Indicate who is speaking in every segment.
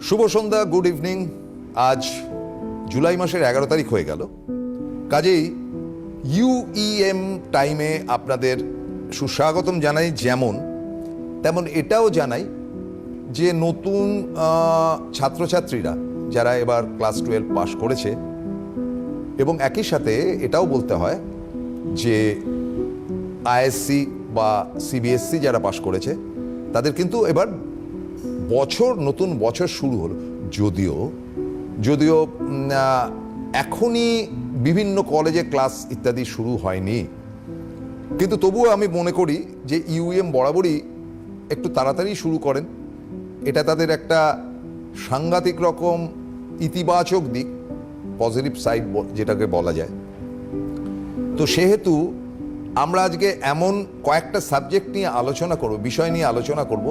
Speaker 1: শুভ সন্ধ্যা, good evening. আজ জুলাই মাসের 11 তারিখ হয়ে গেল, কাজেই ইউইএম টাইমে আপনাদের সুস্বাগতম জানাই। যেমন তেমন এটাও জানাই যে নতুন ছাত্রছাত্রীরা যারা এবার ক্লাস 12 পাশ করেছে, এবং একই সাথে এটাও বলতে হয় যে আইএসসি বা সিবিএসসি যারা পাশ করেছে তাদের কিন্তু এবার নতুন বছর শুরু হলো। যদিও এখনই বিভিন্ন কলেজে ক্লাস ইত্যাদি শুরু হয়নি, কিন্তু তবুও আমি মনে করি যে ইউএম বরাবরই একটু তাড়াতাড়ি শুরু করেন। এটা তাদের একটা সাংঘাতিক রকম ইতিবাচক দিক, পজিটিভ সাইড যেটাকে বলা যায়। তো সেহেতু আমরা আজকে এমন কয়েকটা সাবজেক্ট নিয়ে আলোচনা করব, বিষয় নিয়ে আলোচনা করব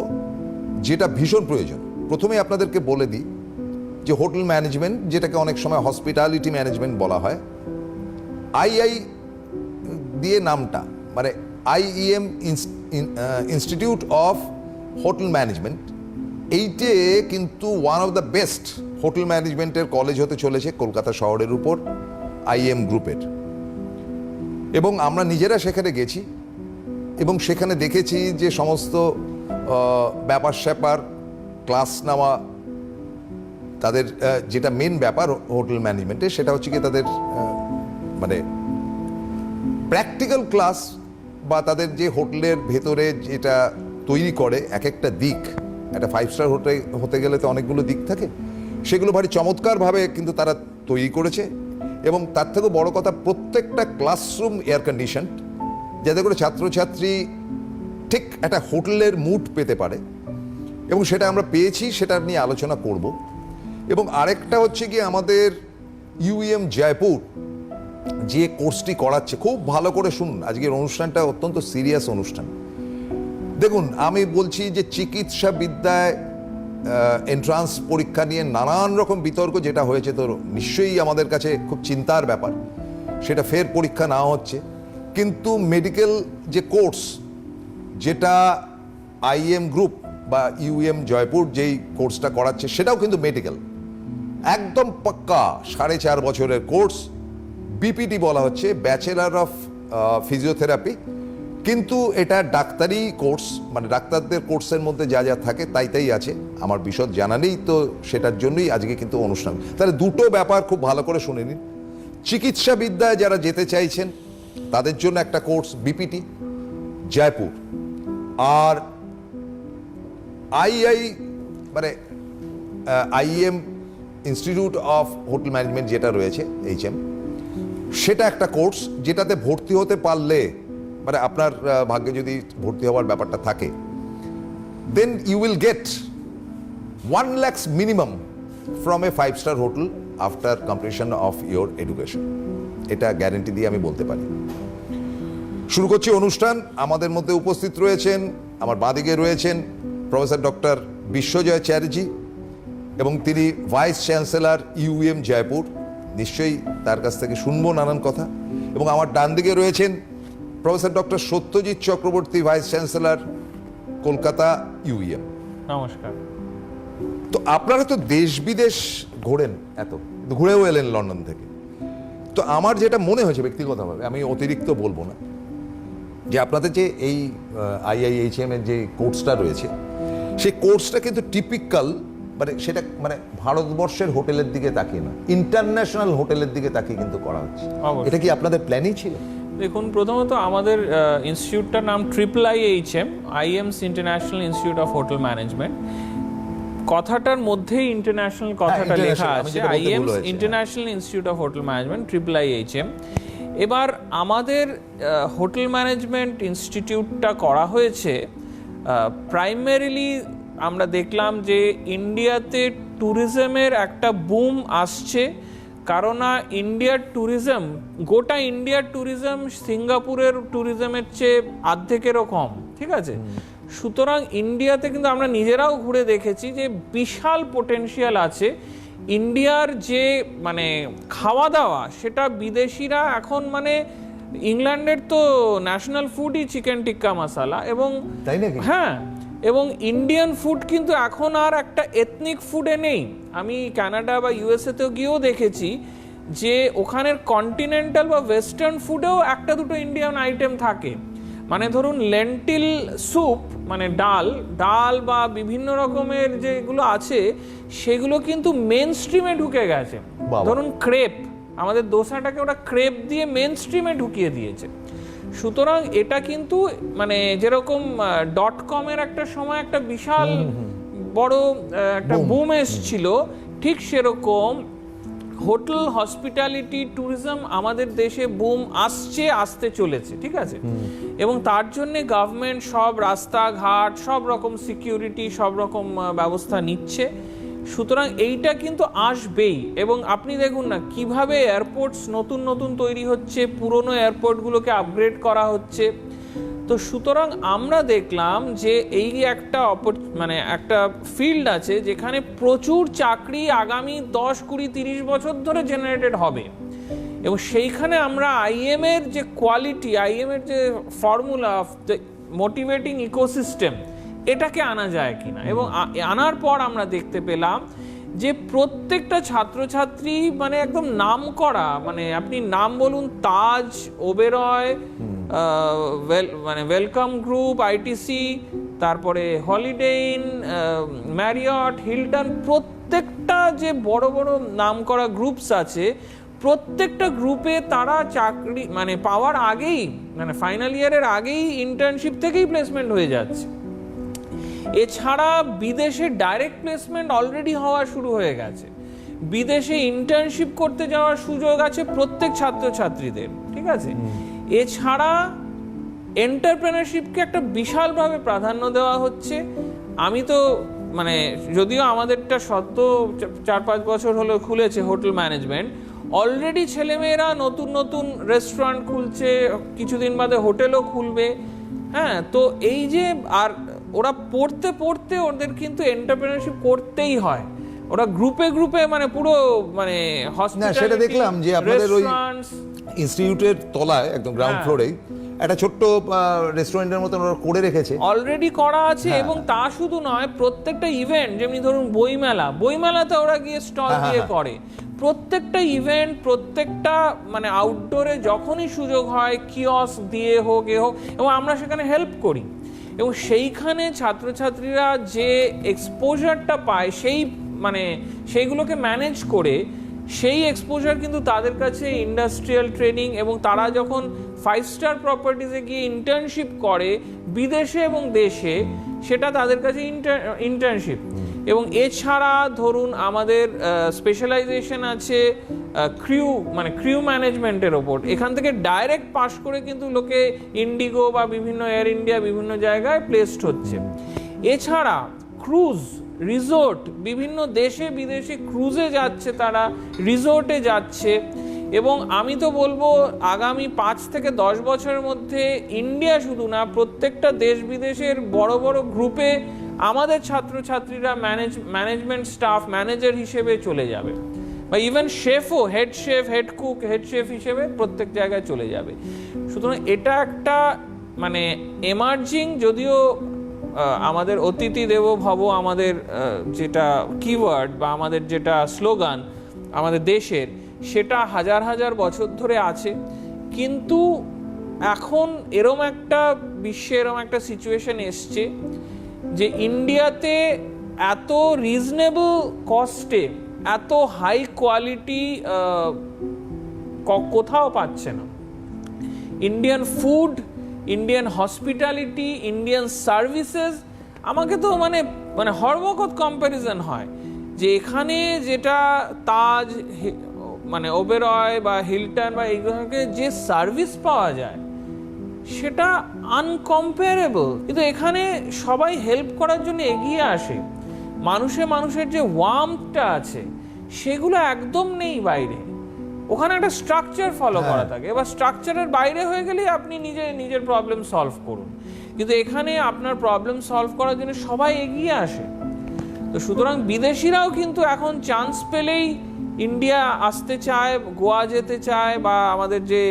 Speaker 1: যেটা ভীষণ প্রয়োজন। প্রথমে আপনাদেরকে বলে দিই যে হোটেল ম্যানেজমেন্ট, যেটাকে অনেক সময় হসপিটালিটি ম্যানেজমেন্ট বলা হয়, আইআই দিয়ে নামটা, মানে IEM institute of hotel management, এইটে কিন্তু one of the best hotel ম্যানেজমেন্টের কলেজ হতে চলেছে কলকাতা শহরের উপর, আইএম গ্রুপের। এবং আমরা নিজেরা সেখানে গেছি এবং সেখানে দেখেছি যে সমস্ত ব্যাপার স্যাপার, ক্লাস নেওয়া, তাদের যেটা মেন ব্যাপার হোটেল ম্যানেজমেন্টে সেটা হচ্ছে কি তাদের মানে প্র্যাকটিক্যাল ক্লাস, বা তাদের যে হোটেলের ভেতরে যেটা তৈরি করে এক একটা দিক। একটা 5 স্টার হোটেল হতে গেলে তো অনেকগুলো দিক থাকে, সেগুলো ভারী চমৎকারভাবে কিন্তু তারা তৈরি করেছে। এবং তার থেকেও বড় কথা, প্রত্যেকটা ক্লাসরুম এয়ার কন্ডিশন, যাতে করে ছাত্রছাত্রী ঠিক একটা হোটেলের মুড পেতে পারে, এবং সেটা আমরা পেয়েছি, সেটা নিয়ে আলোচনা করব। এবং আরেকটা হচ্ছে কি, আমাদের ইউএম জয়পুর যে কোর্সটি করাচ্ছে, খুব ভালো করে শুনুন, আজকের অনুষ্ঠানটা অত্যন্ত সিরিয়াস অনুষ্ঠান। দেখুন, আমি বলছি যে চিকিৎসা বিদ্যায় এন্ট্রান্স পরীক্ষা নিয়ে নানান রকম বিতর্ক যেটা হয়েছে, তো নিশ্চয়ই আমাদের কাছে খুব চিন্তার ব্যাপার সেটা ফের পরীক্ষা না হচ্ছে। কিন্তু মেডিকেল যে কোর্স, যেটা আইএম গ্রুপ বা ইউএম জয়পুর যেই কোর্সটা করাচ্ছে, সেটাও কিন্তু মেডিকেল, একদম পাক্কা 4.5 বছরের কোর্স। বিপিটি বলা হচ্ছে, ব্যাচেলার অফ ফিজিওথেরাপি, কিন্তু এটা ডাক্তারি কোর্স, মানে ডাক্তারদের কোর্সের মধ্যে যা যা থাকে তাই আছে। আমার বিশদ জানা নেই, তো সেটার জন্যই আজকে কিন্তু অনুষ্ঠান। তাহলে দুটো ব্যাপার খুব ভালো করে শুনে নিন। চিকিৎসা বিদ্যায় যারা যেতে চাইছেন তাদের জন্য একটা কোর্স বিপিটি জয়পুর, আর আইআই মানে IM institute of hotel management যেটা রয়েছে, এইচএম, সেটা একটা কোর্স যেটাতে ভর্তি হতে পারলে, মানে আপনার ভাগ্যে যদি ভর্তি হওয়ার ব্যাপারটা থাকে, then you will get 1 lakh minimum from a 5 star hotel after completion of your education. এটা গ্যারেন্টি দিয়ে আমি বলতে পারি। শুরু করছি অনুষ্ঠান। আমাদের মধ্যে উপস্থিত রয়েছেন, আমার বাঁদিকে রয়েছেন প্রফেসর ডক্টর বিশ্বজয় চ্যাটার্জি, এবং তিনি ভাইস চ্যান্সেলর ইউএম জয়পুর। নিশ্চয়ই তার কাছ থেকে শুনবো নানান কথা। এবং আমার ডান দিকে রয়েছেন professor doctor Satyajit Chakraborty, vice chancellor Kolkata UM.
Speaker 2: নমস্কার।
Speaker 1: তো আপনারা তো দেশ বিদেশ ঘোরেন, এত ঘুরেও এলেন লন্ডন থেকে। তো আমার যেটা মনে হয়েছে ব্যক্তিগতভাবে, আমি অতিরিক্ত বলবো না, যে আপনাদের যে এই আইআইএইচএম এর যে কোর্সটা রয়েছে, সেই কোর্সটা কিন্তু টিপিক্যাল, মানে সেটা মানে ভারতবর্ষের হোটেলের দিকে তাকিয়ে না, ইন্টারন্যাশনাল হোটেলের দিকে তাকিয়ে কিন্তু করা হচ্ছে। এটা কি আপনাদের প্ল্যানই ছিল?
Speaker 2: দেখুন, প্রথমত আমাদের ইনস্টিটিউটটার নাম IIIHM, IIHM's international institute of hotel management. কথাটার মধ্যেই ইন্টারন্যাশনাল কথাটা লেখা আছে, IIHM's international institute of hotel management IIIHM। এবার আমাদের হোটেল ম্যানেজমেন্ট ইনস্টিটিউটটা করা হয়েছে প্রাইমারিলি, আমরা দেখলাম যে ইন্ডিয়াতে ট্যুরিজমের একটা বুম আসছে। কারণ ইন্ডিয়ার ট্যুরিজম, গোটা ইন্ডিয়ার ট্যুরিজম সিঙ্গাপুরের ট্যুরিজমের চেয়ে অর্ধেকেরও কম, ঠিক আছে? সুতরাং ইন্ডিয়াতে কিন্তু আমরা নিজেরাও ঘুরে দেখেছি যে বিশাল পোটেনশিয়াল আছে। ইন্ডিয়ার যে মানে খাওয়া দাওয়া, সেটা বিদেশিরা এখন মানে ইংল্যান্ডের তো ন্যাশনাল ফুডই চিকেন টিক্কা মশালা, এবং হ্যাঁ, এবং ইন্ডিয়ান ফুড কিন্তু এখন আর একটা এথনিক ফুডে নেই। আমি কানাডা বা ইউএসএতেও গিয়েও দেখেছি যে ওখানের কন্টিনেন্টাল বা ওয়েস্টার্ন ফুডেও একটা দুটো ইন্ডিয়ান আইটেম থাকে। মানে ধরুন লেন্টিল স্যুপ, মানে ডাল বা বিভিন্ন রকমের যেগুলো আছে সেগুলো কিন্তু মেন স্ট্রিমে ঢুকে গেছে। ধরুন ক্রেপ, আমাদের দোসাটাকে ওরা ক্রেপ দিয়ে মেন স্ট্রিমে ঢুকিয়ে দিয়েছে। সুতরাং এটা কিন্তু মানে যেরকম .com-এর একটা সময় একটা বিশাল বড় একটা বুম এসছিল, ঠিক সেরকম হোটেল, হসপিটালিটি, ট্যুরিজম আমাদের দেশে বুম আসতে চলেছে, ঠিক আছে। এবং তার জন্য গভর্নমেন্ট সব রাস্তাঘাট, সব রকম সিকিউরিটি, সব রকম ব্যবস্থা নিচ্ছে। সুতরাং এইটা কিন্তু আসবেই। এবং আপনি দেখুন না কিভাবে এয়ারপোর্টস নতুন নতুন তৈরি হচ্ছে, পুরনো এয়ারপোর্টগুলোকে আপগ্রেড করা হচ্ছে। তো সুতরাং আমরা দেখলাম যে এই একটা মানে একটা ফিল্ড আছে যেখানে প্রচুর চাকরি আগামী 10, 20, 30 বছর ধরে জেনারেটেড হবে। এবং সেইখানে আমরা আইএম এর যে কোয়ালিটি, আইএম এর যে formula of the motivating ecosystem, এটাকে আনা যায় কিনা। এবং আনার পর আমরা দেখতে পেলাম যে প্রত্যেকটা ছাত্রছাত্রী মানে একদম নাম করা, মানে আপনি নাম বলুন, তাজ, ওবেরয়, মানে ওয়েলকাম গ্রুপ, আইটিসি, তারপরে হলিডে ইন, ম্যারিয়ট, হিলটন, প্রত্যেকটা যে বড় বড় নাম করা গ্রুপস আছে, প্রত্যেকটা গ্রুপে তারা চাকরি মানে পাওয়ার আগেই, মানে ফাইনাল ইয়ারের আগেই ইন্টার্নশিপ থেকেই প্লেসমেন্ট হয়ে যাচ্ছে। এছাড়া বিদেশে ডাইরেক্ট প্লেসমেন্ট অলরেডি হওয়া শুরু হয়ে গেছে। বিদেশে ইন্টার্নশিপ করতে যাওয়ার সুযোগ আছে প্রত্যেক ছাত্রছাত্রীদের, ঠিক আছে। এছাড়া এন্টারপ্রেনারশিপকে একটা বিশালভাবে প্রাধান্য দেওয়া হচ্ছে। আমি তো মানে যদিও আমাদেরটা সদ্য 4-5 বছর হলো খুলেছে হোটেল ম্যানেজমেন্ট, অলরেডি ছেলেমেয়েরা নতুন নতুন রেস্টুরেন্ট খুলছে, কিছুদিন বাদে হোটেলও খুলবে। হ্যাঁ, তো এই যে আর ওরা পড়তে পড়তে ওদের কিন্তু এন্টারপ্রেনারশিপ করতেই হয়। ওরা গ্রুপে গ্রুপে মানে পুরো মানে
Speaker 1: হসপিটালিটি, সেটা দেখলাম যে আপনাদের ওই ইনস্টিটিউটের তলায় একদম গ্রাউন্ড ফ্লোরেই একটা ছোট্ট রেস্টুরেন্টের মতো ওরা করে রেখেছে, অলরেডি
Speaker 2: করা আছে। এবং তা শুধু নয়, প্রত্যেকটা ইভেন্ট, যেমনি ধরুন বইমেলাতে ওরা গিয়ে স্টল দিয়ে করে। প্রত্যেকটা ইভেন্ট, প্রত্যেকটা মানে আউটডোরে যখনই সুযোগ হয়, কিয়স্ক দিয়ে হোক এবং আমরা সেখানে হেল্প করি। এবং সেইখানে ছাত্রছাত্রীরা যে এক্সপোজারটা পায়, মানে সেইগুলোকে ম্যানেজ করে, সেই এক্সপোজার কিন্তু তাদের কাছে ইন্ডাস্ট্রিয়াল ট্রেনিং, এবং তারা যখন 5 স্টার প্রপার্টিজে গিয়ে ইন্টার্নশিপ করে বিদেশে এবং দেশে, সেটা তাদের কাছে ইন্টার্নশিপ। এবং এছাড়া ধরুন আমাদের স্পেশালাইজেশন আছে ক্রিউ ম্যানেজমেন্টের ওপর। এখান থেকে ডাইরেক্ট পাস করে কিন্তু লোকে ইন্ডিগো বা বিভিন্ন এয়ার ইন্ডিয়া বিভিন্ন জায়গায় প্লেসড হচ্ছে। এছাড়া ক্রুজ, রিসোর্ট, বিভিন্ন দেশে বিদেশে ক্রুজে যাচ্ছে, তারা রিসোর্টে যাচ্ছে। এবং আমি তো বলবো আগামী 5 থেকে 10 বছরের মধ্যে ইন্ডিয়া শুধু না, প্রত্যেকটা দেশ বিদেশের বড় বড় গ্রুপে আমাদের ছাত্রছাত্রীরা ম্যানেজমেন্ট স্টাফ, ম্যানেজার হিসেবে চলে যাবে, বা ইভেন শেফও, head chef, head cook, head chef হিসেবে প্রত্যেক জায়গায় চলে যাবে। সুতরাং এটা একটা মানে এমার্জিং, যদিও আমাদের অতিথি দেবো ভব আমাদের যেটা কিওয়ার্ড বা আমাদের যেটা স্লোগান আমাদের দেশের, সেটা হাজার হাজার বছর ধরে আছে। কিন্তু এখন এরম একটা বিশ্বে এরম একটা সিচুয়েশন এসছে যে ইন্ডিয়াতে এত রিজনেবল কস্টে এত হাই কোয়ালিটি কোথাও পাচ্ছে না। Indian food, Indian hospitality, Indian services, আমাকে তো মানে মানে হরমকত কম্প্যারিজন হয় যে এখানে যেটা তাজ, মানে ওবেরয় বা হিলটন বা এইগুলোকে যে সার্ভিস পাওয়া যায় সেটা আনকম্পেয়ারেবল। কিন্তু এখানে সবাই হেল্প করার জন্য এগিয়ে আসে, মানুষের যে ওয়ার্মটা আছে সেগুলো একদম নেই বাইরে। ওখানে একটা স্ট্রাকচার ফলো করা থাকে, এবার স্ট্রাকচারের বাইরে হয়ে গেলে আপনি নিজের প্রবলেম সলভ করুন। কিন্তু এখানে আপনার প্রবলেম সলভ করার জন্য সবাই এগিয়ে আসে। তো সুতরাং বিদেশিরাও কিন্তু এখন চান্স পেলেই ইন্ডিয়া আসতে চায়, গোয়া যেতে চায়, বা আমাদের যে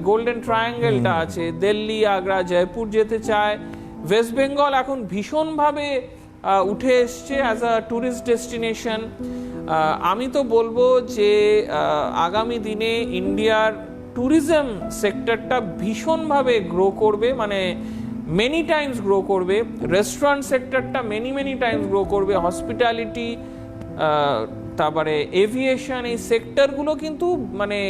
Speaker 2: গোল্ডেন ট্রায়াঙ্গেলটা আছে দিল্লি, আগ্রা, জয়পুর যেতে চায়। ওয়েস্ট বেঙ্গল এখন ভীষণভাবে উঠে এসছে অ্যাজ আ ট্যুরিস্ট ডেস্টিনেশন। আমি তো বলবো যে আগামী দিনে ইন্ডিয়ার ট্যুরিজম সেক্টরটা ভীষণভাবে গ্রো করবে, মানে মেনি টাইমস গ্রো করবে। রেস্টুরেন্ট সেক্টরটা মেনি টাইমস গ্রো করবে। হসপিটালিটি, তারপরে এভিয়েশন, এই সেক্টরগুলো কিন্তু মানে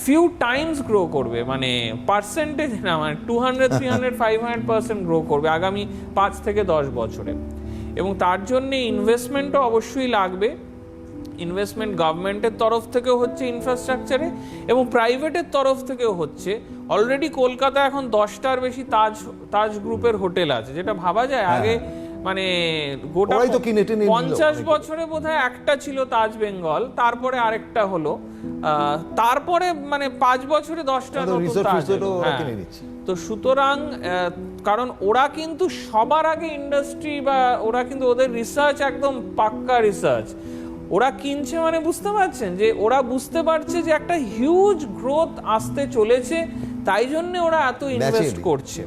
Speaker 2: ফিউ টাইমস গ্রো করবে, মানে পার্সেন্টেজ না, মানে 200, 300, 500% গ্রো করবে আগামী 5 থেকে 10 বছরে। এবং তার জন্যে ইনভেস্টমেন্টও অবশ্যই লাগবে। ইনভেস্টমেন্ট গভর্নমেন্টের তরফ থেকেও হচ্ছে ইনফ্রাস্ট্রাকচারে, এবং প্রাইভেটের তরফ থেকেও হচ্ছে। অলরেডি কলকাতা এখন 10টার বেশি তাজ গ্রুপের হোটেল আছে, যেটা ভাবা যায় আগে মানে গোটা 50 বছরে বোধহয় একটা ছিল তাজ বেঙ্গল, তারপরে আরেকটা হলো, তারপরে মানে 5 বছরে 10টা নতুন তাজ হলো। তো সুতরাং কারণ ওরা কিন্তু সবার আগে ইন্ডাস্ট্রি, বা ওরা কিন্তু ওদের রিসার্চ একদম পাক্কা রিসার্চ ওরা কিনছে, মানে বুঝতে পারছেন যে ওরা বুঝতে পারছে যে একটা হিউজ গ্রোথ আসতে চলেছে, তাই জন্য ওরা এত ইনভেস্ট করছে।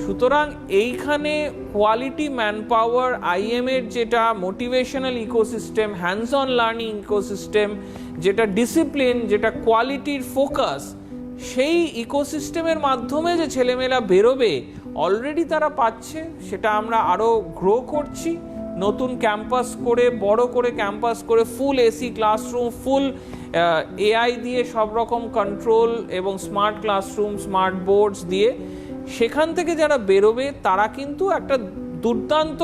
Speaker 2: সুতরাং এইখানে কোয়ালিটি ম্যান পাওয়ার, আইএম এর যেটা motivational ecosystem, hands on learning ecosystem, যেটা ডিসিপ্লিন, যেটা কোয়ালিটির ফোকাস, সেই ইকোসিস্টেমের মাধ্যমে যে ছেলেমেয়েরা বেরোবে অলরেডি তারা পাচ্ছে, সেটা আমরা আরও গ্রো করছি। নতুন ক্যাম্পাস করে, বড় করে ক্যাম্পাস করে, ফুল এসি ক্লাসরুম, ফুল এআই দিয়ে সব রকম কন্ট্রোল, এবং স্মার্ট ক্লাসরুম, স্মার্ট বোর্ডস দিয়ে সেখান থেকে যারা বেরোবে তারা কিন্তু একটা দুর্দান্ত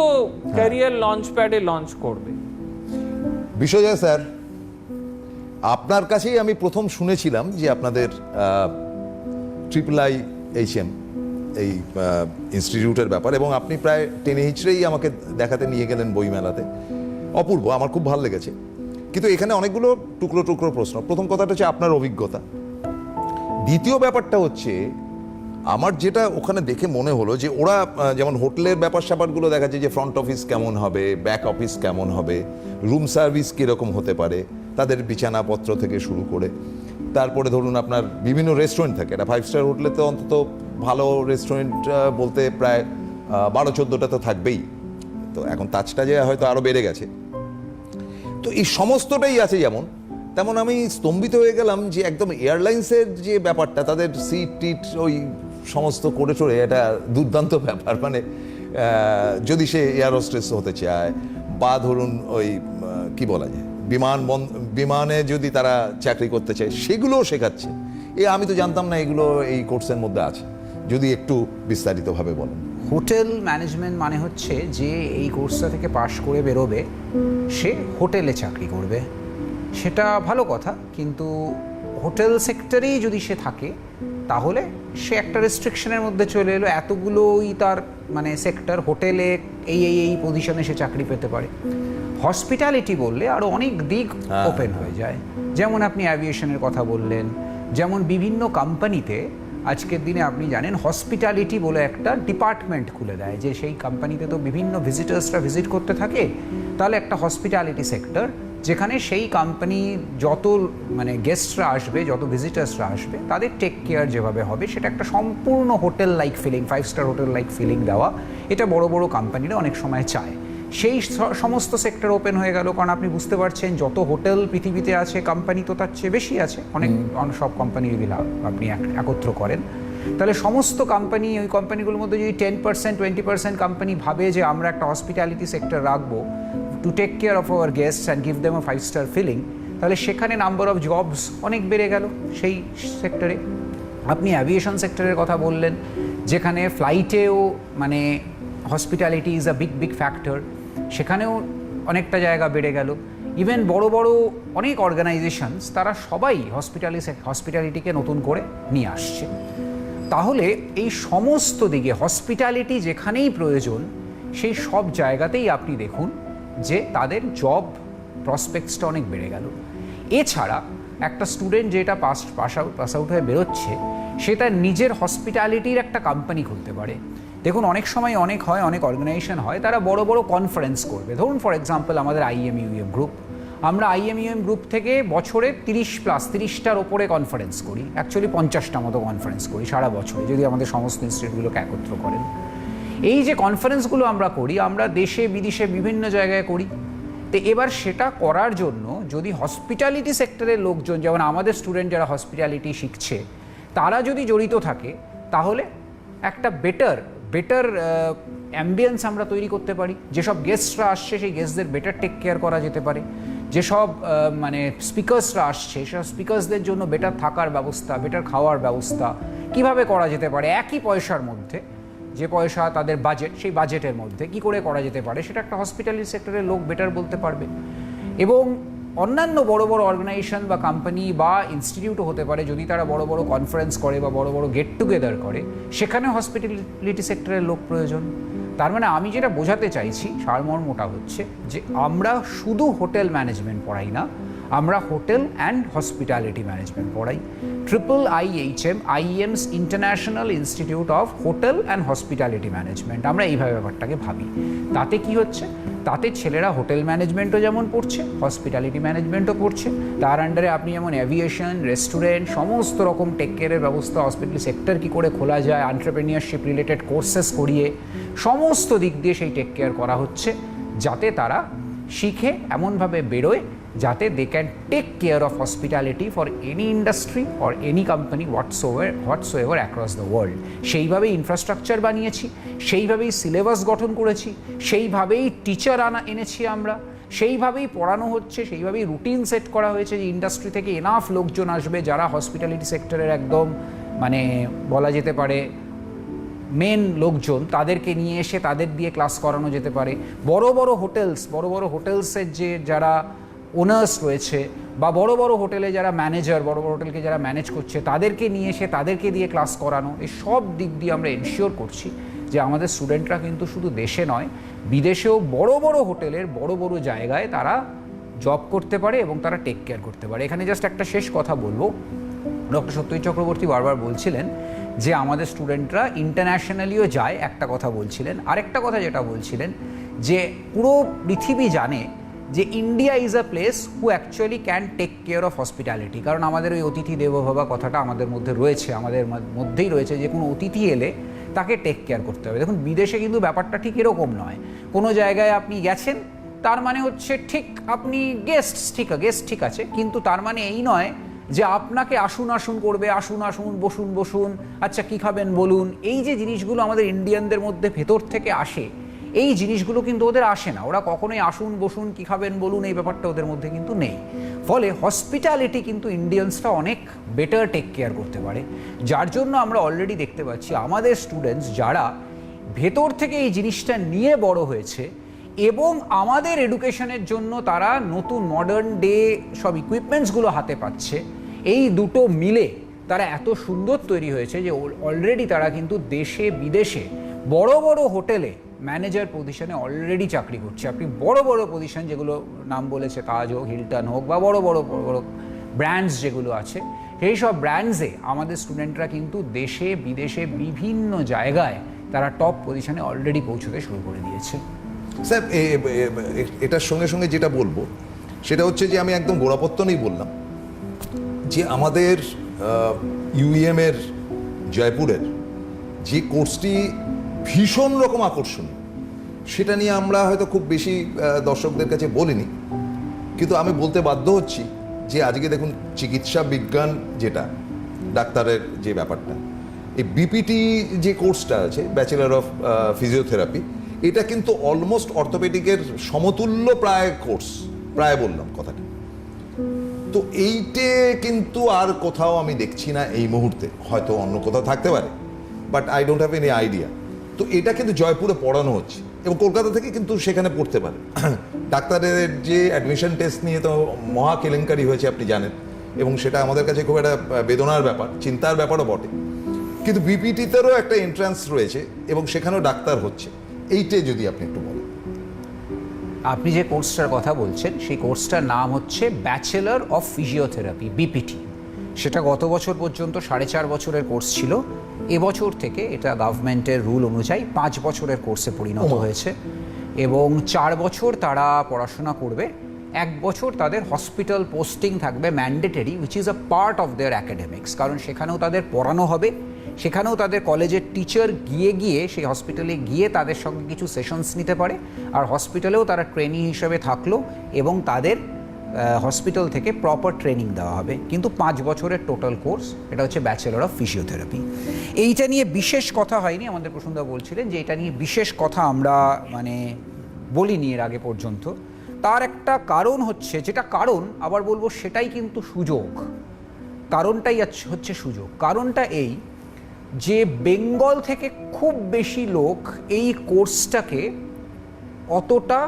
Speaker 2: ক্যারিয়ার লঞ্চ প্যাডে লঞ্চ করবে।
Speaker 1: বিশ্বজয় স্যার, আপনার কাছেই আমি প্রথম শুনেছিলাম যে আপনাদের IIHM এই ইনস্টিটিউটের ব্যাপার, এবং আপনি প্রায় টেনে হিচড়েই আমাকে দেখাতে নিয়ে গেলেন বইমেলাতে। অপূর্ব, আমার খুব ভালো লেগেছে। কিন্তু এখানে অনেকগুলো টুকরো টুকরো প্রশ্ন। প্রথম কথাটা হচ্ছে আপনার অভিজ্ঞতা। দ্বিতীয় ব্যাপারটা হচ্ছে আমার যেটা ওখানে দেখে মনে হলো যে ওরা যেমন হোটেলের ব্যাপার স্যাপারগুলো দেখাচ্ছে যে ফ্রন্ট অফিস কেমন হবে, ব্যাক অফিস কেমন হবে, রুম সার্ভিস কীরকম হতে পারে, তাদের বিছানাপত্র থেকে শুরু করে, তারপরে ধরুন আপনার বিভিন্ন রেস্টুরেন্ট থাকে। এটা 5 স্টার হোটেলে তো অন্তত ভালো রেস্টুরেন্ট বলতে প্রায় 12-14টা তো থাকবেই। তো এখন তাজটা যে হয়তো আরও বেড়ে গেছে। তো এই সমস্তটাই আছে যেমন, তেমন আমি স্তম্ভিত হয়ে গেলাম যে একদম এয়ারলাইন্সের যে ব্যাপারটা, তাদের সিট টিট ওই সমস্ত করে চড়ে, এটা দুর্দান্ত ব্যাপার। মানে যদি সে এয়ার হোস্টেস হতে চায়, বা ধরুন ওই কি বলা যায় বিমানে যদি তারা চাকরি করতে চায়, সেগুলোও শেখাচ্ছে। আমি তো জানতাম না এগুলো এই কোর্সের মধ্যে আছে। যদি একটু বিস্তারিতভাবে বলেন।
Speaker 3: হোটেল ম্যানেজমেন্ট মানে হচ্ছে যে এই কোর্সটা থেকে পাশ করে বেরোবে সে হোটেলে চাকরি করবে, সেটা ভালো কথা। কিন্তু হোটেল সেক্টরেই যদি সে থাকে তাহলে সে একটা রেস্ট্রিকশনের মধ্যে চলে এলো, এতগুলোই তার মানে সেক্টর, হোটেলে এই পজিশনে সে চাকরি পেতে পারে। হসপিটালিটি বললে আরও অনেক দিক ওপেন হয়ে যায়। যেমন আপনি অ্যাভিয়েশনের কথা বললেন, যেমন বিভিন্ন কোম্পানিতে আজকের দিনে আপনি জানেন হসপিটালিটি বলে একটা ডিপার্টমেন্ট খুলে দেয়, যে সেই কোম্পানিতে তো বিভিন্ন ভিজিটার্সরা ভিজিট করতে থাকে, তাহলে একটা হসপিটালিটি সেক্টর, যেখানে সেই কোম্পানি যত মানে গেস্টরা আসবে, যত ভিজিটার্সরা আসবে, তাদের টেক কেয়ার যেভাবে হবে, সেটা একটা সম্পূর্ণ hotel like feeling, 5 star hotel like feeling দেওয়া, এটা বড় বড় কোম্পানিরা অনেক সময় চায়। সেই সমস্ত সেক্টর ওপেন হয়ে গেল, কারণ আপনি বুঝতে পারছেন যত হোটেল পৃথিবীতে আছে, কোম্পানি তো তার চেয়ে বেশি আছে। অনেক সব কোম্পানি যদি আপনি একত্র করেন, তাহলে সমস্ত কোম্পানি, ওই কোম্পানিগুলোর মধ্যে যদি 10%, 20% কোম্পানি ভাবে যে আমরা একটা হসপিটালিটি সেক্টর রাখবো to take care of our guests and give them a 5 star feeling, তাহলে সেখানে নাম্বার অফ জবস অনেক বেড়ে গেল সেই সেক্টরে। আপনি অ্যাভিয়েশন সেক্টরের কথা বললেন, যেখানে ফ্লাইটেও মানে hospitality is a big factor, সেখানেও অনেকটা জায়গা বেড়ে গেল। ইভেন বড় বড় অনেক অর্গানাইজেশনস, তারা সবাই হসপিটালিটিকে নতুন করে নিয়ে আসছে। তাহলে এই সমস্ত দিকে হসপিটালিটি যেখানেই প্রয়োজন, সেই সব জায়গাতেই আপনি দেখুন যে তাদের জব প্রসপেক্টসটা অনেক বেড়ে গেল। এছাড়া একটা স্টুডেন্ট যেটা পাস আউট হয়ে বেরোচ্ছে, সে তার নিজের হসপিটালিটির একটা কোম্পানি খুলতে পারে। দেখুন অনেক সময় অনেক অর্গানাইজেশন হয়, তারা বড় বড় কনফারেন্স করবে। ধরুন ফর এক্সাম্পল আমাদের IMUM গ্রুপ, আমরা IMUM গ্রুপ থেকে বছরে 30টার ওপরে কনফারেন্স করি, অ্যাকচুয়ালি 50টা মতো কনফারেন্স করি সারা বছরে, যদি আমাদের সমস্ত ইনস্টিটিউটগুলোকে একত্র করেন। এই যে কনফারেন্সগুলো আমরা করি, আমরা দেশে বিদেশে বিভিন্ন জায়গায় করি। তো এবার সেটা করার জন্য যদি হসপিটালিটি সেক্টরের লোকজন, যেমন আমাদের স্টুডেন্ট যারা হসপিটালিটি শিখছে, তারা যদি জড়িত থাকে, তাহলে একটা বেটার অ্যাম্বিয়েন্স আমরা তৈরি করতে পারি। যেসব গেস্টরা আসছে সেই গেস্টদের বেটার টেক কেয়ার করা যেতে পারে। যেসব মানে স্পিকার্সরা আসছে সেসব স্পিকার্সদের জন্য বেটার থাকার ব্যবস্থা, বেটার খাওয়ার ব্যবস্থা কিভাবে করা যেতে পারে, একই পয়সার মধ্যে, যে পয়সা তাদের বাজেট, সেই বাজেটের মধ্যে কি করে করা যেতে পারে, সেটা একটা হসপিটালিটি সেক্টরের লোক বেটার বলতে পারবে। এবং অন্যান্য বড় বড় অর্গানাইজেশন বা কোম্পানি বা ইনস্টিটিউটও হতে পারে, যদি তারা বড় বড় কনফারেন্স করে বা বড় বড় গেট টুগেদার করে, সেখানে হসপিটালিটি সেক্টরের লোক প্রয়োজন। তার মানে আমি যেটা বোঝাতে চাইছি, সারমর্মটা হচ্ছে যে আমরা শুধু হোটেল ম্যানেজমেন্ট পড়াই না, আমরা হোটেল অ্যান্ড হসপিটালিটি ম্যানেজমেন্ট পড়াই। IIM's international institute of hotel and hospitality management, আমরা এইভাবে ব্যাপারটাকে ভাবি। তাতে কি হচ্ছে, তাতে ছেলেরা হোটেল ম্যানেজমেন্টও যেমন পড়ছে, হসপিটালিটি ম্যানেজমেন্টও পড়ছে, তার আন্ডারে আপনি যেমন অ্যাভিয়েশন, রেস্টুরেন্ট, সমস্ত রকম টেক কেয়ারের ব্যবস্থা, হসপিটালিটি সেক্টর কী করে খোলা যায়, এন্টারপ্রেনিয়ারশিপ রিলেটেড কোর্সেস করিয়ে সমস্ত দিক দিয়ে সেই টেক কেয়ার করা হচ্ছে, যাতে তারা শিখে এমনভাবে বেরোয় যাতে they can take care of hospitality for any industry or any company whatsoever across the world. সেইভাবেই ইনফ্রাস্ট্রাকচার বানিয়েছি, সেইভাবেই সিলেবাস গঠন করেছি, সেইভাবেই টিচার এনেছি আমরা, সেইভাবেই পড়ানো হচ্ছে, সেইভাবেই রুটিন সেট করা হয়েছে যে ইন্ডাস্ট্রি থেকে এনাফ লোকজন আসবে যারা হসপিটালিটি সেক্টরের একদম মানে বলা যেতে পারে মেন লোকজন, তাদেরকে নিয়ে এসে তাদের দিয়ে ক্লাস করানো যেতে পারে। বড় বড় হোটেলসের যে যারা ওনার্স রয়েছে বা বড় বড় হোটেলে যারা ম্যানেজার, বড় বড় হোটেলকে যারা ম্যানেজ করছে, তাদেরকে নিয়ে এসে তাদেরকে দিয়ে ক্লাস করানো, এই সব দিক দিয়ে আমরা এনশিওর করছি যে আমাদের স্টুডেন্টরা কিন্তু শুধু দেশে নয়, বিদেশেও বড় বড় হোটেলের বড় বড় জায়গায় তারা জব করতে পারে এবং তারা টেক কেয়ার করতে পারে। এখানে জাস্ট একটা শেষ কথা বলবো, ডক্টর সত্যজিৎ চক্রবর্তী বারবার বলছিলেন যে আমাদের স্টুডেন্টরা ইন্টারন্যাশনালিও যায়, একটা কথা বলছিলেন। আরেকটা কথা যেটা বলছিলেন যে পুরো পৃথিবী জানে যে India is a place who actually can take care of hospitality. কারণ আমাদের ওই অতিথি দেবো ভবা কথাটা আমাদের মধ্যে রয়েছে, আমাদের মধ্যেই রয়েছে যে কোনো অতিথি এলে তাকে টেক কেয়ার করতে হবে। দেখুন বিদেশে কিন্তু ব্যাপারটা ঠিক এরকম নয়। কোনো জায়গায় আপনি গেছেন, তার মানে হচ্ছে ঠিক আপনি গেস্ট ঠিক আছে, কিন্তু তার মানে এই নয় যে আপনাকে আসুন করবে, আসুন বসুন, আচ্ছা কী খাবেন বলুন। এই যে জিনিসগুলো আমাদের ইন্ডিয়ানদের মধ্যে ভেতর থেকে আসে, এই জিনিসগুলো কিন্তু ওদের আসে না। ওরা কখনোই আসুন বসুন কী খাবেন বলুন এই ব্যাপারটা ওদের মধ্যে কিন্তু নেই। ফলে হসপিটালিটি কিন্তু ইন্ডিয়ানসরা অনেক বেটার টেক কেয়ার করতে পারে, যার জন্য আমরা অলরেডি দেখতে পাচ্ছি আমাদের স্টুডেন্টস যারা ভেতর থেকে এই জিনিসটা নিয়ে বড় হয়েছে এবং আমাদের এডুকেশনের জন্য তারা নতুন মডার্ন ডে সব ইকুইপমেন্টসগুলো হাতে পাচ্ছে, এই দুটো মিলে তারা এত সুন্দর তৈরি হয়েছে যে অলরেডি তারা কিন্তু দেশে বিদেশে বড় বড় হোটেলে ম্যানেজার পজিশনে অলরেডি চাকরি করছে। আপনি বড় বড় পজিশন যেগুলো নাম বলেছে, তাজ হোক, হিলটন হোক বা বড় বড় ব্র্যান্ডস যেগুলো আছে, সেই সব ব্র্যান্ডসে আমাদের স্টুডেন্টরা কিন্তু দেশে বিদেশে বিভিন্ন জায়গায় তারা টপ পজিশনে অলরেডি পৌঁছতে শুরু করে দিয়েছে।
Speaker 1: স্যার এটার সঙ্গে সঙ্গে যেটা বলবো সেটা হচ্ছে যে আমি একদম গোড়াপত্তনেই বললাম যে আমাদের ইউএম-এর জয়পুরের যে কোর্সটি ভীষণ রকম আকর্ষণীয়, সেটা নিয়ে আমরা হয়তো খুব বেশি দর্শকদের কাছে বলিনি, কিন্তু আমি বলতে বাধ্য হচ্ছি যে আজকে দেখুন চিকিৎসা বিজ্ঞান যেটা ডাক্তারের যে ব্যাপারটা, এই বিপিটি যে কোর্সটা আছে ব্যাচেলার অফ ফিজিওথেরাপি, এটা কিন্তু অলমোস্ট অর্থোপেডিকের সমতুল্য প্রায় কোর্স, প্রায় বললাম কথাটা। তো এইটে কিন্তু আর কোথাও আমি দেখছি না এই মুহূর্তে, হয়তো অন্য কোথাও থাকতে পারে, but I don't have any idea. তো এটা কিন্তু জয়পুরে পড়ানো হচ্ছে এবং কলকাতা থেকে কিন্তু সেখানে পড়তে পারে। ডাক্তারের যে অ্যাডমিশন টেস্ট নিয়ে তো মহা কেলেঙ্কারি হয়েছে আপনি জানেন, এবং সেটা আমাদের কাছে খুব একটা বেদনার ব্যাপার, চিন্তার ব্যাপারও বটে। কিন্তু বিপিটিতেও একটা এন্ট্রান্স রয়েছে এবং সেখানেও ডাক্তার হচ্ছে। এইটে যদি আপনি একটু বলেন।
Speaker 3: আপনি যে কোর্সটার কথা বলছেন সেই কোর্সটার নাম হচ্ছে ব্যাচেলর অফ ফিজিওথেরাপি, বিপিটি। সেটা গত বছর পর্যন্ত 4.5 বছরের কোর্স ছিল। এবছর থেকে এটা গভর্নমেন্টের রুল অনুযায়ী 5 বছরের কোর্সে পরিণত হয়েছে এবং 4 বছর তারা পড়াশোনা করবে। 1 বছর তাদের হসপিটাল পোস্টিং থাকবে mandatory, which is a part of their academics, কারণ সেখানেও তাদের পড়ানো হবে, সেখানেও তাদের কলেজের টিচার গিয়ে সেই হসপিটালে গিয়ে তাদের সঙ্গে কিছু সেশনস নিতে পারে, আর হসপিটালেও তারা ট্রেনিং হিসেবে থাকলো এবং তাদের হসপিটাল থেকে প্রপার ট্রেনিং দেওয়া হবে। কিন্তু 5 বছরের টোটাল কোর্স, এটা হচ্ছে ব্যাচেলর অফ ফিজিওথেরাপি। এইটা নিয়ে বিশেষ কথা হয়নি, আমাদের প্রসূনদা বলছিলেন যে এটা নিয়ে বিশেষ কথা আমরা মানে বলিনি এর আগে পর্যন্ত। তার একটা কারণ হচ্ছে, যেটা কারণ আবার বলবো সেটাই কিন্তু সুযোগ, কারণটাই হচ্ছে সুযোগ। কারণটা এই যে বেঙ্গল থেকে খুব বেশি লোক এই কোর্সটাকে অতটা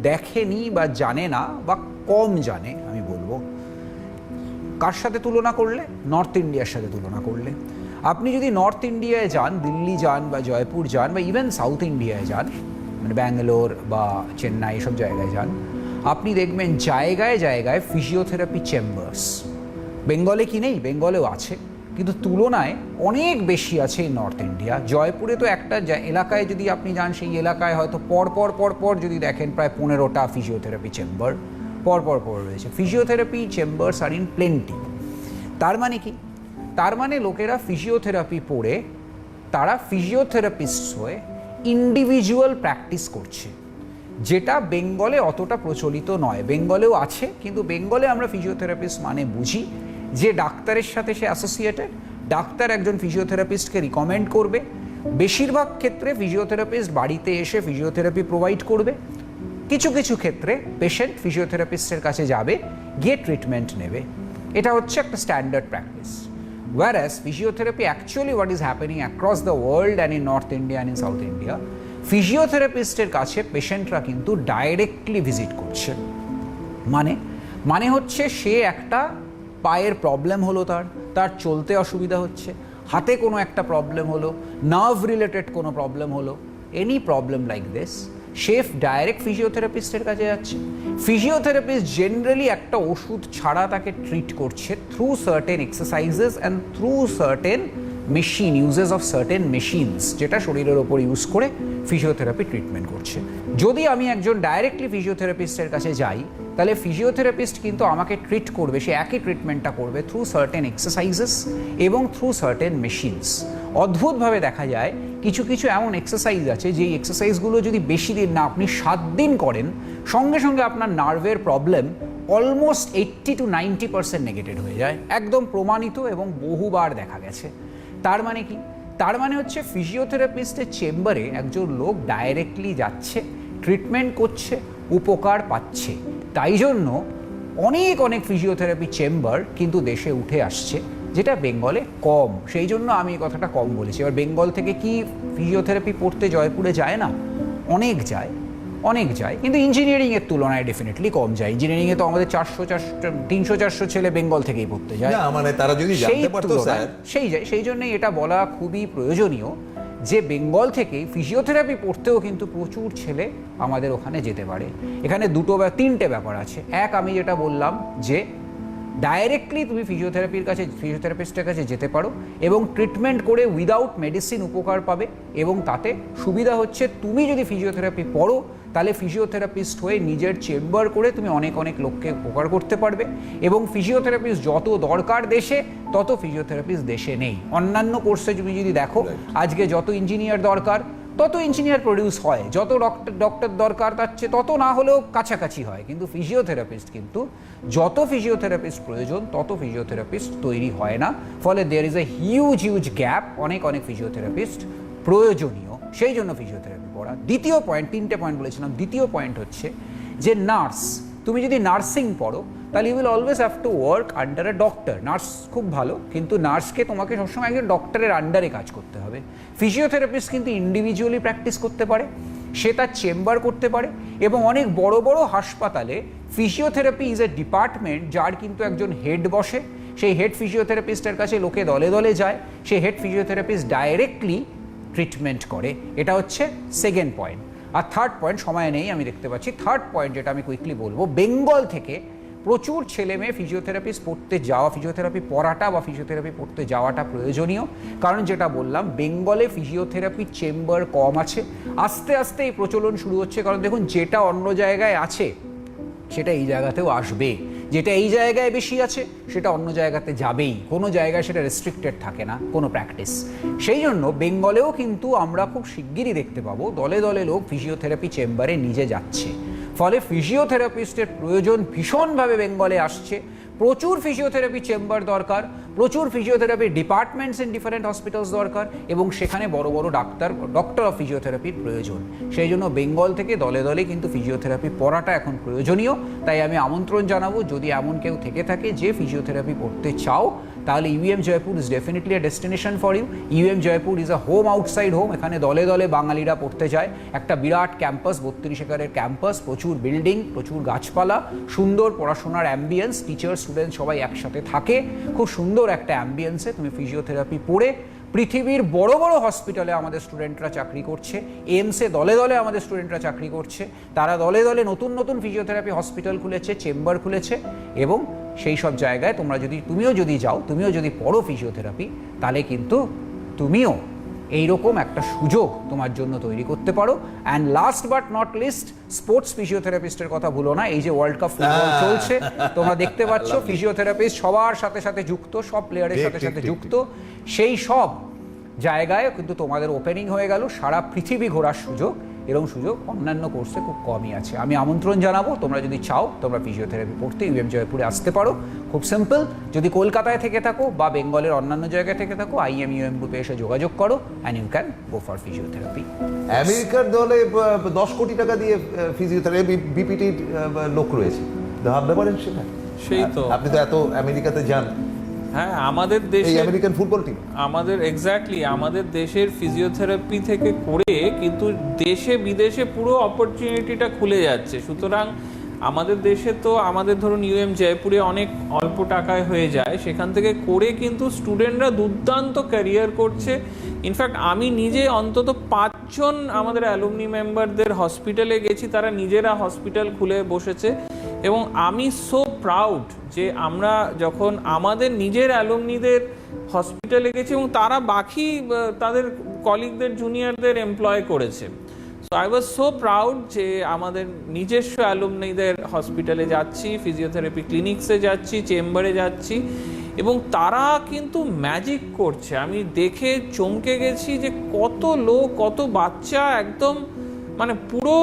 Speaker 3: দেখেনি বা জানে না, বা কম জানে আমি বলবো। কার সাথে তুলনা করলে? নর্থ ইন্ডিয়ার সাথে তুলনা করলে। আপনি যদি নর্থ ইন্ডিয়ায় যান, দিল্লি যান বা জয়পুর যান বা ইভেন সাউথ ইন্ডিয়ায় যান, মানে ব্যাঙ্গালোর বা চেন্নাই এসব জায়গায় যান, আপনি দেখবেন জায়গায় জায়গায় ফিজিওথেরাপি চেম্বার্স। বেঙ্গলে কি নেই? বেঙ্গলেও আছে, কিন্তু তুলনায় অনেক বেশি আছে এই নর্থ ইন্ডিয়া। জয়পুরে তো একটা এলাকায় যদি আপনি যান, সেই এলাকায় হয়তো পর যদি দেখেন প্রায় 15টা ফিজিওথেরাপি চেম্বার পর রয়েছে। Physiotherapy chambers are in plenty. তার মানে কি? তার মানে লোকেরা ফিজিওথেরাপি পড়ে তারা ফিজিওথেরাপিস্ট হয়ে ইন্ডিভিজুয়াল প্র্যাকটিস করছে, যেটা বেঙ্গলে অতটা প্রচলিত নয়। বেঙ্গলেও আছে, কিন্তু বেঙ্গলে আমরা ফিজিওথেরাপিস্ট মানে বুঝি যে ডাক্তারের সাথে সে অ্যাসোসিয়েটেড, ডাক্তার একজন ফিজিওথেরাপিস্টকে রিকমেন্ড করবে। বেশিরভাগ ক্ষেত্রে ফিজিওথেরাপিস্ট বাড়িতে এসে ফিজিওথেরাপি প্রোভাইড করবে। কিছু কিছু ক্ষেত্রে পেশেন্ট ফিজিওথেরাপিস্টের কাছে যাবে, গিয়ে ট্রিটমেন্ট নেবে। এটা হচ্ছে একটা standard practice. Whereas physiotherapy, actually what is happening across the world and in North India and in South India, ফিজিওথেরাপিস্টের কাছে পেশেন্টরা কিন্তু ডাইরেক্টলি ভিজিট করছে। মানে হচ্ছে সে একটা পায়ের প্রবলেম হলো, তার চলতে অসুবিধা হচ্ছে, হাতে কোনো একটা প্রবলেম হলো, নার্ভ রিলেটেড কোনো প্রবলেম হলো, এনি প্রবলেম লাইক দিস, সে ডাইরেক্ট ফিজিওথেরাপিস্টের কাছে যাচ্ছে। ফিজিওথেরাপিস্ট জেনারেলি একটা ওষুধ ছাড়া তাকে ট্রিট করছে through certain exercises and through certain machine, uses of certain machines, যেটা শরীরের ওপর ইউজ করে ফিজিওথেরাপি ট্রিটমেন্ট করছে। যদি আমি একজন ডাইরেক্টলি ফিজিওথেরাপিস্টের কাছে যাই, তাহলে ফিজিওথেরাপিস্ট কিন্তু আমাকে ট্রিট করবে, সে একই ট্রিটমেন্টটা করবে থ্রু সার্টেন এক্সারসাইজেস এবং থ্রু সার্টেন মেশিনস। অদ্ভুতভাবে দেখা যায় কিছু কিছু এমন এক্সারসাইজ আছে যেই এক্সারসাইজগুলো যদি বেশি দিন না, আপনি 7 দিন করেন, সঙ্গে সঙ্গে আপনার নার্ভের প্রবলেম অলমোস্ট 80 to 90% নেগেটেড হয়ে যায়। একদম প্রমাণিত এবং বহুবার দেখা গেছে। তার মানে কি? তার মানে হচ্ছে ফিজিওথেরাপিস্টের চেম্বারে একজন লোক ডাইরেক্টলি যাচ্ছে, ট্রিটমেন্ট করছে, উপকার পাচ্ছে। তাই জন্য অনেক ফিজিওথেরাপি চেম্বার কিন্তু দেশে উঠে আসছে, যেটা বেঙ্গলে কম। সেই জন্য আমি এই কথাটা কম বলেছি। এবার বেঙ্গল থেকে কি ফিজিওথেরাপি পড়তে জয়পুরে যায় না? অনেক যায়, কিন্তু ইঞ্জিনিয়ারিংয়ের তুলনায় ডেফিনেটলি কম যায়। ইঞ্জিনিয়ারিংয়ে তো আমাদের 300-400 ছেলে বেঙ্গল থেকেই পড়তে যায়।
Speaker 1: মানে তারা যদি জানতে পারতো স্যার,
Speaker 3: সেই জন্যই এটা বলা খুবই প্রয়োজনীয় যে বেঙ্গল থেকেই ফিজিওথেরাপি পড়তেও কিন্তু প্রচুর ছেলে আমাদের ওখানে যেতে পারে। এখানে 3টে ব্যাপার আছে। এক, আমি যেটা বললাম যে ডাইরেক্টলি তুমি ফিজিওথেরাপিস্টের কাছে যেতে পারো এবং ট্রিটমেন্ট করে উইদাউট মেডিসিন উপকার পাবে। এবং তাতে সুবিধা হচ্ছে, তুমি যদি ফিজিওথেরাপি পড়ো তাহলে ফিজিওথেরাপিস্ট হয়ে নিজের চেম্বার করে তুমি অনেক লোককে উপকার করতে পারবে। এবং ফিজিওথেরাপিস্ট যত দরকার দেশে, তত ফিজিওথেরাপিস্ট দেশে নেই। অন্যান্য কোর্সে তুমি যদি দেখো, আজকে যত ইঞ্জিনিয়ার দরকার তত ইঞ্জিনিয়ার প্রডিউস হয়, যত ডক্টর দরকার তার চেয়ে তত না হলেও কাছাকাছি হয়। কিন্তু ফিজিওথেরাপিস্ট কিন্তু যত ফিজিওথেরাপিস্ট প্রয়োজন তত ফিজিওথেরাপিস্ট তৈরি হয় না। ফলে there is a huge gap. অনেক ফিজিওথেরাপিস্ট প্রয়োজনীয়, সেই জন্য ফিজিওথেরাপি পড়া। দ্বিতীয় পয়েন্ট, 3টে পয়েন্ট বলেছিলাম। দ্বিতীয় পয়েন্ট হচ্ছে যে নার্স, তুমি যদি নার্সিং পড়ো তাহলে you will always have to work under a doctor. Nurse খুব ভালো, কিন্তু নার্সকে তোমাকে সবসময় একজন ডক্টরের আন্ডারে কাজ করতে হবে। ফিজিওথেরাপিস্ট কিন্তু ইন্ডিভিজুয়ালি প্র্যাকটিস করতে পারে, সে তার চেম্বার করতে পারে। এবং অনেক বড় হাসপাতালে ফিজিওথেরাপি ইজ এ ডিপার্টমেন্ট, যার কিন্তু একজন হেড বসে। সেই হেড ফিজিওথেরাপিস্টের কাছে লোকে দলে যায়, সেই হেড ফিজিওথেরাপিস্ট ডাইরেক্টলি ট্রিটমেন্ট করে। এটা হচ্ছে সেকেন্ড পয়েন্ট। আর থার্ড পয়েন্ট, সময় নেই আমি দেখতে পাচ্ছি, থার্ড পয়েন্ট যেটা আমি কুইকলি বলবো, বেঙ্গল থেকে প্রচুর ছেলে মেয়ে ফিজিওথেরাপিস্ট পড়তে যাওয়া, ফিজিওথেরাপি পড়াটা বা ফিজিওথেরাপি পড়তে যাওয়াটা প্রয়োজনীয়। কারণ যেটা বললাম, বেঙ্গলে ফিজিওথেরাপি চেম্বার কম আছে। আস্তে আস্তে এই প্রচলন শুরু হচ্ছে, কারণ দেখুন যেটা অন্য জায়গায় আছে সেটা এই জায়গাতেও আসবে। যেটা এই জায়গায় বেশি আছে সেটা অন্য জায়গাতে যাবেই, কোনো জায়গায় সেটা রেস্ট্রিক্টেড থাকে না কোনো প্র্যাকটিস। সেই জন্য বেঙ্গলেও কিন্তু আমরা খুব শিগগিরই দেখতে পাবো দলে দলে লোক ফিজিওথেরাপি চেম্বারে নিজে যাচ্ছে। ফলে ফিজিওথেরাপিস্টের প্রয়োজন ভীষণভাবে বেঙ্গলে আসছে। প্রচুর ফিজিওথেরাপি চেম্বার দরকার, প্রচুর physiotherapy departments in different hospitals দরকার, এবং সেখানে বড় বড় ডক্টর অফ ফিজিওথেরাপির প্রয়োজন। সেই জন্য বেঙ্গল থেকে দলে দলে কিন্তু ফিজিওথেরাপি পড়াটা এখন প্রয়োজনীয়। তাই আমি আমন্ত্রণ জানাবো, যদি এমন কেউ থেকে থাকে যে ফিজিওথেরাপি পড়তে চাও, তাহলে UEM Jaipur is definitely a destination for you. UEM Jaipur is a home outside home. এখানে দলে দলে বাঙালিরা পড়তে যায়। একটা বিরাট ক্যাম্পাস, 32 একরের ক্যাম্পাস, প্রচুর বিল্ডিং, প্রচুর গাছপালা, সুন্দর পড়াশোনার অ্যাম্বিয়েন্স, টিচার স্টুডেন্ট সবাই একসাথে থাকে, খুব সুন্দর একটা অ্যাম্বিয়েন্সে তুমি ফিজিওথেরাপি পড়ে পৃথিবীর বড় বড় হসপিটালে আমাদের স্টুডেন্টরা চাকরি করছে, এইমসে দলে দলে আমাদের স্টুডেন্টরা চাকরি করছে, তারা দলে দলে নতুন নতুন ফিজিওথেরাপি হসপিটাল খুলেছে, চেম্বার খুলেছে, এবং সেই সব জায়গায় তুমিও যদি যাও, তুমিও যদি পড়ো ফিজিওথেরাপি, তাহলে কিন্তু তুমিও এইরকম একটা সুযোগ তোমার জন্য তৈরি করতে পারো। And last but not least, sports ফিজিওথেরাপিস্টের কথা ভুলো না। এই যে ওয়ার্ল্ড কাপ ফুটবল চলছে, তোমরা দেখতে পাচ্ছ ফিজিওথেরাপিস্ট সবার সাথে সাথে যুক্ত, সব প্লেয়ারের সাথে সাথে যুক্ত। সেই সব জায়গায় কিন্তু তোমাদের ওপেনিং হয়ে গেল, সারা পৃথিবী ঘোরার সুযোগ। এরকম সুযোগ অন্যান্য কোর্সে খুব কমই আছে। আমি আমন্ত্রণ জানাবো, তোমরা যদি চাও তোমরা ফিজিওথেরাপি পড়তে ইউএম জয়পুরে আসতে পারো। খুব সিম্পল, যদি কলকাতায় থেকে থাকো বা বেঙ্গলের অন্যান্য জায়গায় থেকে থাকো, IM UM গ্রুপে এসে যোগাযোগ করো, and you can go for physiotherapy.
Speaker 4: আমেরিকার দলে 10 কোটি টাকা দিয়ে ফিজিওথেরাপি বিপিটির লোক রয়েছে, ভাবতে পারেন সেটা?
Speaker 2: সেই তো,
Speaker 4: আপনি তো এত আমেরিকাতে যান।
Speaker 2: হ্যাঁ, আমাদের
Speaker 4: এই
Speaker 2: দেশে
Speaker 4: আমেরিকান ফুটবল টিম
Speaker 2: আমাদের দেশের ফিজিওথেরাপি থেকে করে কিন্তু দেশে বিদেশে পুরো অপরচুনিটিটা খুলে যাচ্ছে। সুতরাং আমাদের দেশে তো আমাদের ধরুন ইউএম জয়পুরে অনেক অল্প টাকায় হয়ে যায়, সেখান থেকে করে কিন্তু স্টুডেন্টরা দুর্দান্ত ক্যারিয়ার করছে। ইনফ্যাক্ট আমি নিজে অন্তত 5 জন আমাদের অ্যালুমনি মেম্বারদের হসপিটালে গেছি, তারা নিজেরা হসপিটাল খুলে বসেছে। এবং আমি সো প্রাউড যে আমরা যখন আমাদের নিজের অ্যালুমনিদের হসপিটালে গেছি এবং তারা বাকি তাদের কলিগদের জুনিয়রদের এমপ্লয় করেছে। So I was so proud যে আমাদের নিজস্ব অ্যালুমনিদের হসপিটালে যাচ্ছি, ফিজিওথেরাপি ক্লিনিক্সে যাচ্ছি, চেম্বারে যাচ্ছি, এবং তারা কিন্তু ম্যাজিক করছে। আমি দেখে চমকে গেছি যে কত লোক, কত বাচ্চা একদম মানে পুরো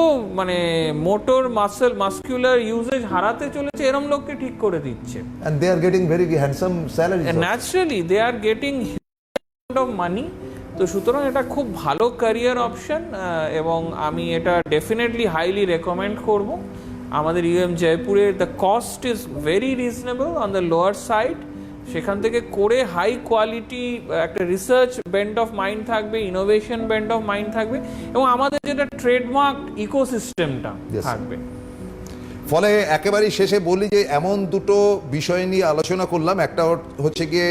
Speaker 2: মোটর মাসকুলার ইউজেজ হারাতে চলেছে, এরম লোককে ঠিক করে দিচ্ছে।
Speaker 4: and they are getting very handsome salaries.
Speaker 2: Naturally they are getting of money. তো সুতরাং এটা খুব ভালো ক্যারিয়ার অপশন, এবং আমি এটা ডেফিনেটলি হাইলি রেকমেন্ড করব। আমাদের ইউএম জয়পুরের the cost is very reasonable on the lower side. সেখান থেকে করে হাই কোয়ালিটি একটা রিসার্চ বেন্ট অফ মাইন্ড থাকবে, ইনোভেশন বেন্ট অফ মাইন্ড থাকবে, এবং আমাদের যেটা ট্রেডমার্ক ইকোসিস্টেমটা থাকবে।
Speaker 1: ফলে একেবারেই শেষে বলি যে এমন দুটো বিষয় নিয়ে আলোচনা করলাম। একটা হচ্ছে গিয়ে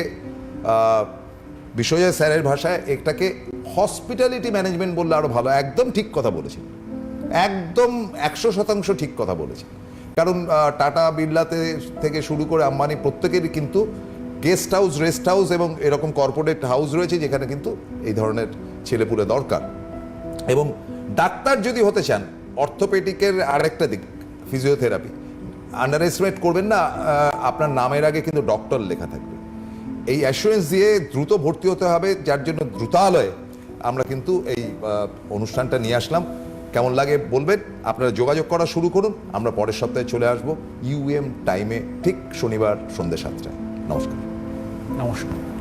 Speaker 1: বিশ্বজয় স্যারের ভাষায় এটাকে হসপিটালিটি ম্যানেজমেন্ট বললে আরো ভালো। একদম ঠিক কথা বলেছেন, একদম 100% ঠিক কথা বলেছেন। কারণ টাটা বিড়লাতে থেকে শুরু করে আম্বানি প্রত্যেকেরই কিন্তু গেস্ট হাউস, রেস্ট হাউস এবং এরকম কর্পোরেট হাউস রয়েছে, যেখানে কিন্তু এই ধরনের ছেলেপুলে দরকার। এবং ডাক্তার যদি হতে চান, অর্থোপেডিকের আরেকটা দিক ফিজিওথেরাপি, আন্ডার এস্টিমেট করবেন না, আপনার নামের আগে কিন্তু ডক্টর লেখা থাকবে। এই অ্যাসুরেন্স দিয়ে দ্রুত ভর্তি হতে হবে, যার জন্য দ্রুতালয়ে আমরা কিন্তু এই অনুষ্ঠানটা নিয়ে আসলাম। কেমন লাগে বলবেন, আপনারা যোগাযোগ করা শুরু করুন। আমরা পরের সপ্তাহে চলে আসবো ইউএম টাইমে, ঠিক শনিবার সন্ধ্যে 7টায়। নমস্কার।
Speaker 3: নমস্কার।